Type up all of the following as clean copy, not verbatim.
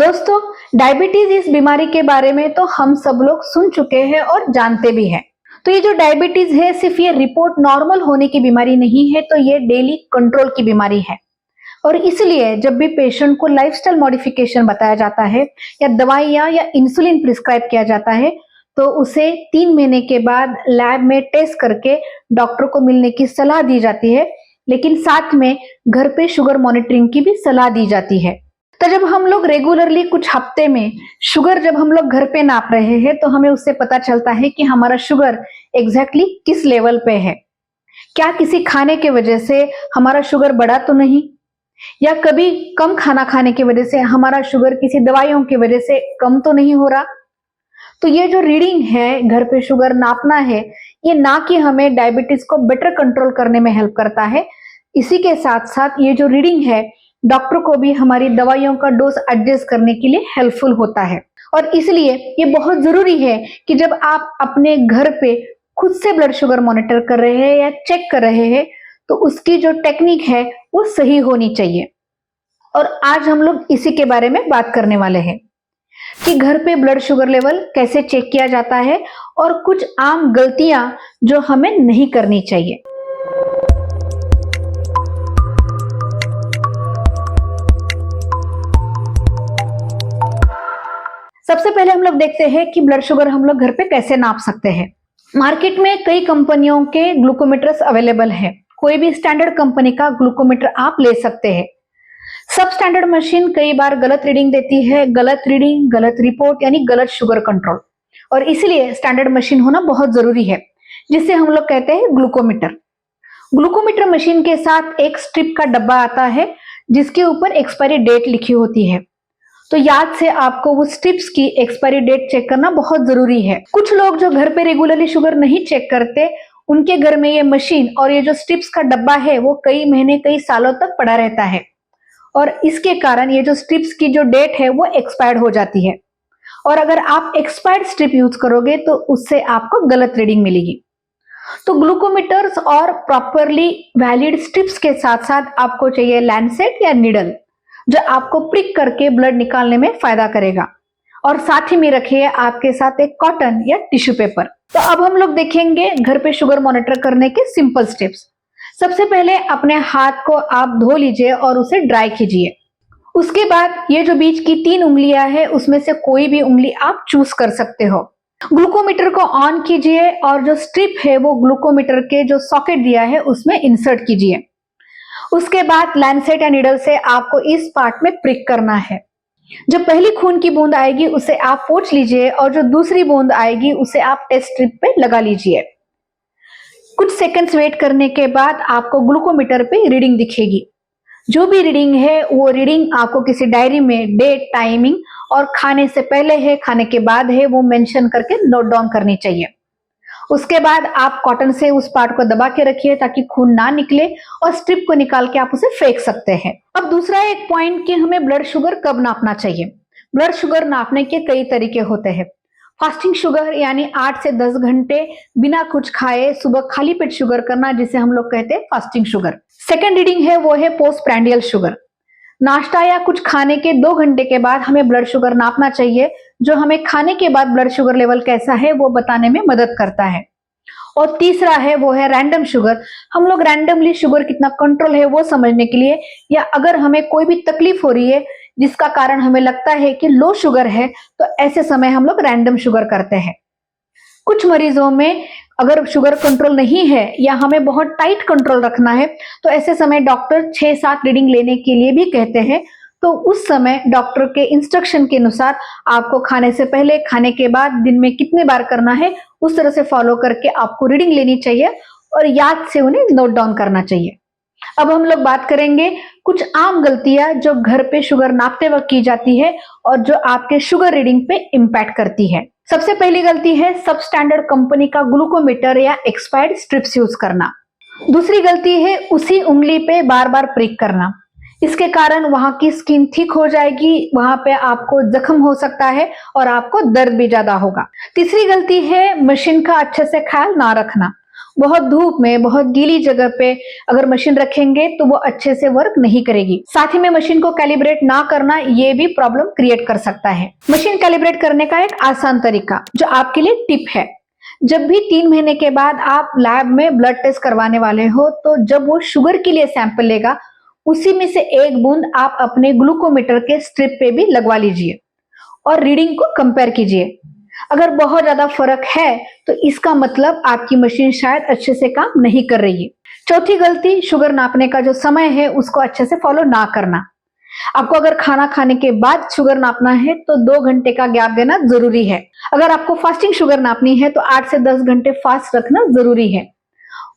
दोस्तों, डायबिटीज इस बीमारी के बारे में तो हम सब लोग सुन चुके हैं और जानते भी हैं। तो ये जो डायबिटीज है, सिर्फ ये रिपोर्ट नॉर्मल होने की बीमारी नहीं है, तो ये डेली कंट्रोल की बीमारी है। और इसलिए जब भी पेशेंट को लाइफस्टाइल मॉडिफिकेशन बताया जाता है या दवाइयां या इंसुलिन प्रिस्क्राइब किया जाता है, तो उसे 3 महीने के बाद लैब में टेस्ट करके डॉक्टर को मिलने की सलाह दी जाती है। लेकिन साथ में घर पे शुगर मॉनिटरिंग की भी सलाह दी जाती है। तो जब हम लोग रेगुलरली कुछ हफ्ते में शुगर जब हम लोग घर पे नाप रहे हैं, तो हमें उससे पता चलता है कि हमारा शुगर एग्जैक्टली किस लेवल पे है। क्या किसी खाने के वजह से हमारा शुगर बढ़ा तो नहीं, या कभी कम खाना खाने की वजह से हमारा शुगर किसी दवाइयों की वजह से कम तो नहीं हो रहा। तो ये जो रीडिंग है, घर पे शुगर नापना है, ये ना कि हमें डायबिटीज को बेटर कंट्रोल करने में हेल्प करता है, इसी के साथ साथ ये जो रीडिंग है डॉक्टर को भी हमारी दवाइयों का डोज एडजस्ट करने के लिए हेल्पफुल होता है। और इसलिए ये बहुत जरूरी है कि जब आप अपने घर पे खुद से ब्लड शुगर मॉनिटर कर रहे हैं या चेक कर रहे हैं, तो उसकी जो टेक्निक है वो सही होनी चाहिए। और आज हम लोग इसी के बारे में बात करने वाले हैं कि घर पे ब्लड शुगर लेवल कैसे चेक किया जाता है और कुछ आम गलतियां जो हमें नहीं करनी चाहिए। सबसे पहले हम लोग देखते हैं कि ब्लड शुगर हम लोग घर पे कैसे नाप सकते हैं। मार्केट में कई कंपनियों के ग्लूकोमीटर्स अवेलेबल है। कोई भी स्टैंडर्ड कंपनी का ग्लूकोमीटर आप ले सकते हैं। सब स्टैंडर्ड मशीन कई बार गलत रीडिंग देती है, गलत रीडिंग, गलत रिपोर्ट, यानी गलत शुगर कंट्रोल। और इसलिए स्टैंडर्ड मशीन होना बहुत जरूरी है, जिसे हम लोग कहते हैं ग्लूकोमीटर। ग्लूकोमीटर मशीन के साथ एक स्ट्रिप का डब्बा आता है जिसके ऊपर एक्सपायरी डेट लिखी होती है। तो याद से आपको वो स्ट्रिप्स की एक्सपायरी डेट चेक करना बहुत जरूरी है। कुछ लोग जो घर पे रेगुलरली शुगर नहीं चेक करते, उनके घर में ये मशीन और ये जो स्ट्रिप्स का डब्बा है वो कई महीने कई सालों तक पड़ा रहता है, और इसके कारण ये जो स्ट्रिप्स की जो डेट है वो एक्सपायर्ड हो जाती है। और अगर आप एक्सपायर्ड स्ट्रिप यूज करोगे तो उससे आपको गलत रीडिंग मिलेगी। तो ग्लूकोमीटर्स और प्रॉपरली वैलिड स्ट्रिप्स के साथ साथ आपको चाहिए लैंसेट या निडल, जो आपको प्रिक करके ब्लड निकालने में फायदा करेगा। और साथ ही में रखिए आपके साथ एक कॉटन या टिश्यू पेपर। तो अब हम लोग देखेंगे घर पे शुगर मॉनिटर करने के सिंपल स्टेप्स। सबसे पहले अपने हाथ को आप धो लीजिए और उसे ड्राई कीजिए। उसके बाद ये जो बीच की 3 उंगलियां हैं, उसमें से कोई भी उंगली आप चूज कर सकते हो। ग्लूकोमीटर को ऑन कीजिए और जो स्ट्रिप है वो ग्लूकोमीटर के जो सॉकेट दिया है उसमें इंसर्ट कीजिए। उसके बाद लैंसेट या निडल से आपको इस पार्ट में प्रिक करना है। जो पहली खून की बूंद आएगी उसे आप पोंछ लीजिए और जो दूसरी बूंद आएगी उसे आप टेस्ट स्ट्रिप पे लगा लीजिए। कुछ सेकंड्स वेट करने के बाद आपको ग्लूकोमीटर पे रीडिंग दिखेगी। जो भी रीडिंग है वो रीडिंग आपको किसी डायरी में डेट, टाइमिंग और खाने से पहले है, खाने के बाद है, वो मेंशन करके नोट डाउन करनी चाहिए। उसके बाद आप कॉटन से उस पार्ट को दबा के रखिए ताकि खून ना निकले, और स्ट्रिप को निकाल के आप उसे फेंक सकते हैं। अब दूसरा एक पॉइंट कि हमें ब्लड शुगर कब नापना चाहिए। ब्लड शुगर नापने के कई तरीके होते हैं। फास्टिंग शुगर यानी 8 से 10 घंटे बिना कुछ खाए सुबह खाली पेट शुगर करना, जिसे हम लोग कहते हैं फास्टिंग शुगर। सेकेंड रीडिंग है वो है पोस्ट प्रैंडियल शुगर। नाश्ता या कुछ खाने के 2 घंटे के बाद हमें ब्लड शुगर नापना चाहिए, जो हमें खाने के बाद ब्लड शुगर लेवल कैसा है वो बताने में मदद करता है। और तीसरा है वो है रैंडम शुगर। हम लोग रैंडमली शुगर कितना कंट्रोल है वो समझने के लिए, या अगर हमें कोई भी तकलीफ हो रही है जिसका कारण हमें लगता है कि लो शुगर है, तो ऐसे समय हम लोग रैंडम शुगर करते हैं। कुछ मरीजों में अगर शुगर कंट्रोल नहीं है या हमें बहुत टाइट कंट्रोल रखना है, तो ऐसे समय डॉक्टर 6-7 रीडिंग लेने के लिए भी कहते हैं। तो उस समय डॉक्टर के इंस्ट्रक्शन के अनुसार आपको खाने से पहले, खाने के बाद दिन में कितने बार करना है, उस तरह से फॉलो करके आपको रीडिंग लेनी चाहिए और याद से उन्हें नोट डाउन करना चाहिए। अब हम लोग बात करेंगे कुछ आम गलतियां जो घर पे शुगर नापते वक्त की जाती है और जो आपके शुगर रीडिंग पे इम्पैक्ट करती है। सबसे पहली गलती है सब स्टैंडर्ड कंपनी का ग्लूकोमीटर या एक्सपायर्ड स्ट्रिप्स यूज करना। दूसरी गलती है उसी उंगली पे बार बार प्रिक करना। इसके कारण वहां की स्किन थिक हो जाएगी, वहां पे आपको जख्म हो सकता है और आपको दर्द भी ज्यादा होगा। तीसरी गलती है मशीन का अच्छे से ख्याल ना रखना। बहुत धूप में, बहुत गीली जगह पे अगर मशीन रखेंगे तो वो अच्छे से वर्क नहीं करेगी। साथ ही में मशीन को कैलिब्रेट ना करना ये भी प्रॉब्लम क्रिएट कर सकता है। मशीन कैलिब्रेट करने का एक आसान तरीका जो आपके लिए टिप है, जब भी 3 महीने के बाद आप लैब में ब्लड टेस्ट करवाने वाले हो तो जब वो शुगर के लिए सैंपल लेगा उसी में से एक बूंद आप अपने ग्लूकोमीटर के स्ट्रिप पे भी लगवा लीजिए और रीडिंग को कंपेयर कीजिए। अगर बहुत ज्यादा फर्क है तो इसका मतलब आपकी मशीन शायद अच्छे से काम नहीं कर रही है। चौथी गलती, शुगर नापने का जो समय है उसको अच्छे से फॉलो ना करना। आपको अगर खाना खाने के बाद शुगर नापना है तो 2 घंटे का गैप देना जरूरी है। अगर आपको फास्टिंग शुगर नापनी है तो 8 से 10 घंटे फास्ट रखना जरूरी है।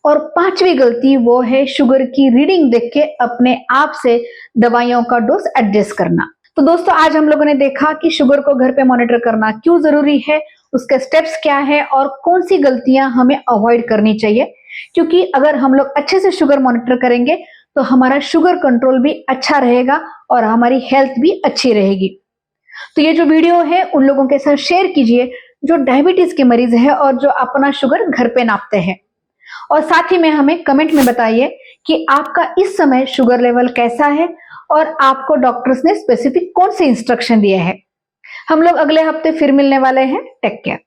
और 5वीं गलती वो है शुगर की रीडिंग देख के अपने आप से दवाइयों का डोज एडजस्ट करना। तो दोस्तों आज हम लोगों ने देखा कि शुगर को घर पे मॉनिटर करना क्यों जरूरी है, उसके स्टेप्स क्या है और कौन सी गलतियां हमें अवॉइड करनी चाहिए। क्योंकि अगर हम लोग अच्छे से शुगर मॉनिटर करेंगे तो हमारा शुगर कंट्रोल भी अच्छा रहेगा और हमारी हेल्थ भी अच्छी रहेगी। तो ये जो वीडियो है उन लोगों के साथ शेयर कीजिए जो डायबिटीज के मरीज है और जो अपना शुगर घर पे नापते हैं। और साथ ही में हमें कमेंट में बताइए कि आपका इस समय शुगर लेवल कैसा है और आपको डॉक्टर्स ने स्पेसिफिक कौन से इंस्ट्रक्शन दिए हैं। हम लोग अगले हफ्ते फिर मिलने वाले हैं। Take care.